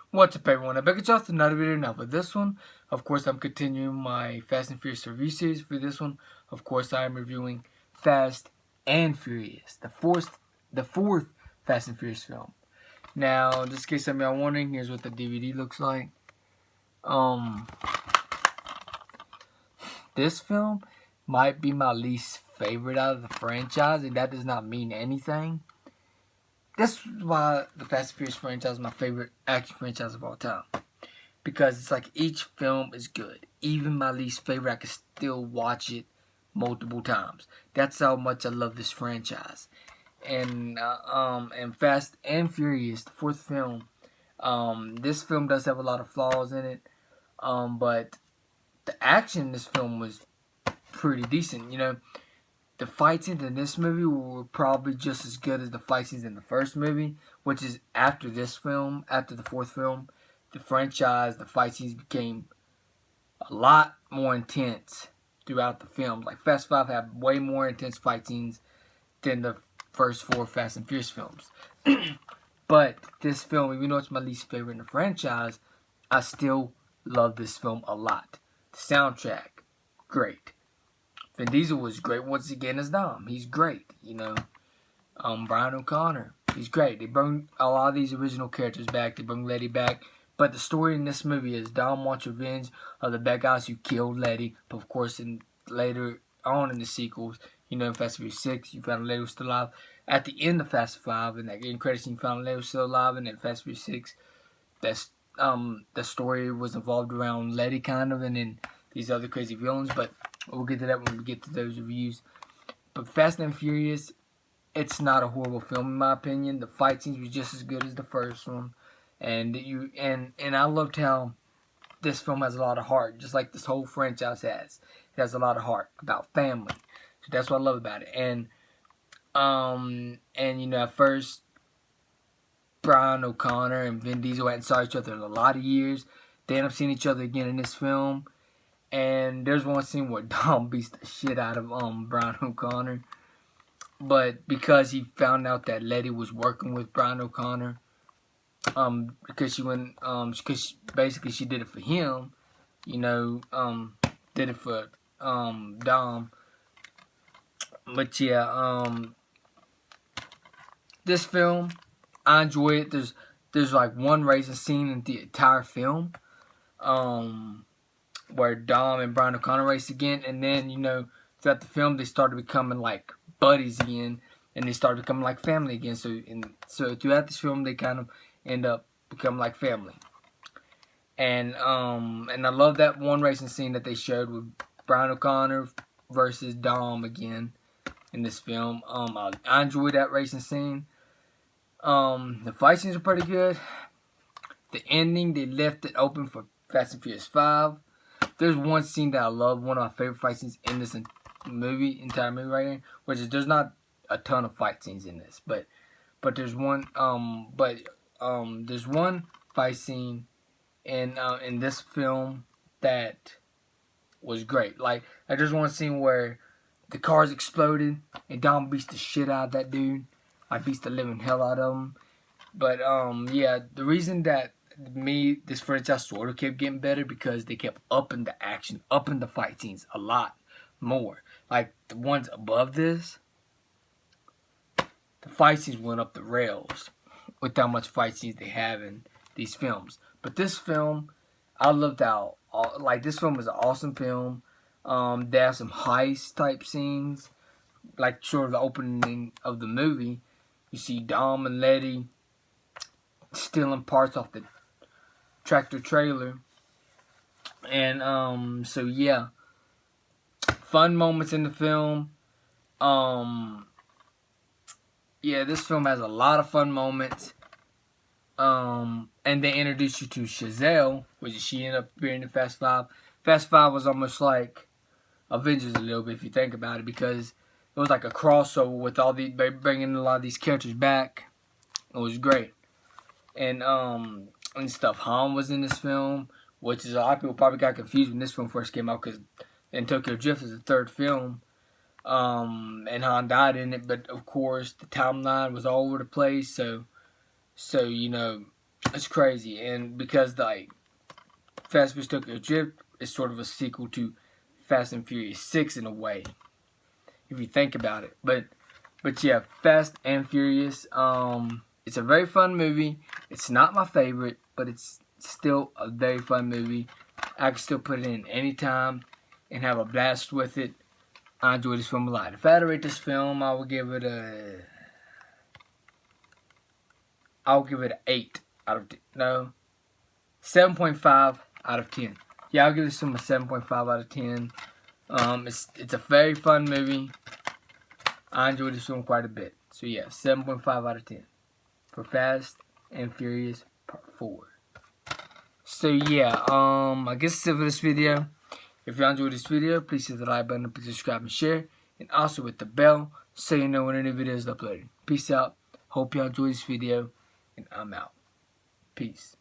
What's up, everyone? I'm back at y'all with another video now. For this one, of course, I'm continuing my Fast and Furious review series. For this one, of course, I am reviewing Fast and Furious, the fourth Fast and Furious film. Now, just in case some of y'all wondering, here's what the DVD looks like. This film might be my least favorite out of the franchise, and that does not mean anything. That's why the Fast and Furious franchise is my favorite action franchise of all time. Because it's like each film is good. Even my least favorite, I can still watch it multiple times. That's how much I love this franchise. And Fast and Furious, the fourth film, this film does have a lot of flaws in it. But the action in this film was pretty decent. You know, the fight scenes in this movie were probably just as good as the fight scenes in the first movie, which is after this film, after the fourth film. The franchise, the fight scenes became a lot more intense throughout the films. Like Fast 5 had way more intense fight scenes than the first four Fast and Furious films. But this film, even though it's my least favorite in the franchise, I still love this film a lot. The soundtrack, great. Vin Diesel was great once again as Dom. He's great, you know. Brian O'Connor, he's great. They bring a lot of these original characters back. They bring Letty back. But the story in this movie is Dom wants revenge of the bad guys who killed Letty. But of course, later on in the sequels, you know, in Fast and Furious 6, you found Letty was still alive. At the end of Fast 5, in that end credit scene, you found Letty was still alive. And in Fast and Furious 6, that's the story was involved around Letty kind of, and then these other crazy villains. But we'll get to that when we get to those reviews. But Fast and Furious, it's not a horrible film in my opinion. The fight scenes were just as good as the first one. And I loved how this film has a lot of heart, just like this whole franchise has. It has a lot of heart about family. So that's what I love about it. And you know, at first Brian O'Connor and Vin Diesel hadn't saw each other in a lot of years. They end up seeing each other again in this film. And there's one scene where Dom beats the shit out of Brian O'Connor. But because he found out that Letty was working with Brian O'Connor, because basically she did it for him, you know, did it for Dom. But yeah, this film, I enjoy it. There's like one racing scene in the entire film, where Dom and Brian O'Connor race again, and then, you know, throughout the film they started becoming like buddies again, and they started becoming like family again. So throughout this film they kind of end up becoming like family. And I love that one racing scene that they showed with Brian O'Connor versus Dom again in this film. I enjoyed that racing scene. The fight scenes are pretty good. The ending, they left it open for Fast and Furious 5. There's one scene that I love, one of my favorite fight scenes in this entire movie right here, which is there's not a ton of fight scenes in this, but there's one there's one fight scene in this film that was great. Like there's one scene where the cars exploded and Dom beats the shit out of that dude. I beats the living hell out of him. But yeah, the reason that this franchise sort of kept getting better because they kept upping the action, upping the fight scenes a lot more. Like the ones above this, the fight scenes went up the rails with how much fight scenes they have in these films. But this film, I loved how, like, this film is an awesome film. They have some heist type scenes, like sort of the opening of the movie. You see Dom and Letty stealing parts off the tractor trailer. And so yeah, fun moments in the film. Yeah, this film has a lot of fun moments. And they introduced you to Chazelle, which she ended up appearing in Fast 5. Fast 5 was almost like Avengers a little bit if you think about it, because it was like a crossover with all the bringing a lot of these characters back. It was great. And stuff. Han was in this film, which is a lot of people probably got confused when this film first came out, because in Tokyo Drift is the third film. And Han died in it, but of course the timeline was all over the place. So you know, It's crazy, and because like Fast and Furious Tokyo Drift is sort of a sequel to Fast and Furious 6 in a way, if you think about it. But yeah, Fast and Furious. It's a very fun movie. It's not my favorite, but it's still a very fun movie. I can still put it in anytime and have a blast with it. I enjoy this film a lot. If I had to rate this film, I would give it a. I'll give it an 8 out of 10. No, 7.5 out of 10. Yeah, I'll give this film a 7.5 out of 10. It's a very fun movie. I enjoyed this film quite a bit. So yeah, 7.5 out of 10 for Fast and Furious Part 4. So yeah, I guess that's it for this video. If you enjoyed this video, please hit the like button, please subscribe and share, and also hit the bell so you know when any video is uploaded. Peace out. Hope you enjoyed this video, and I'm out. Peace.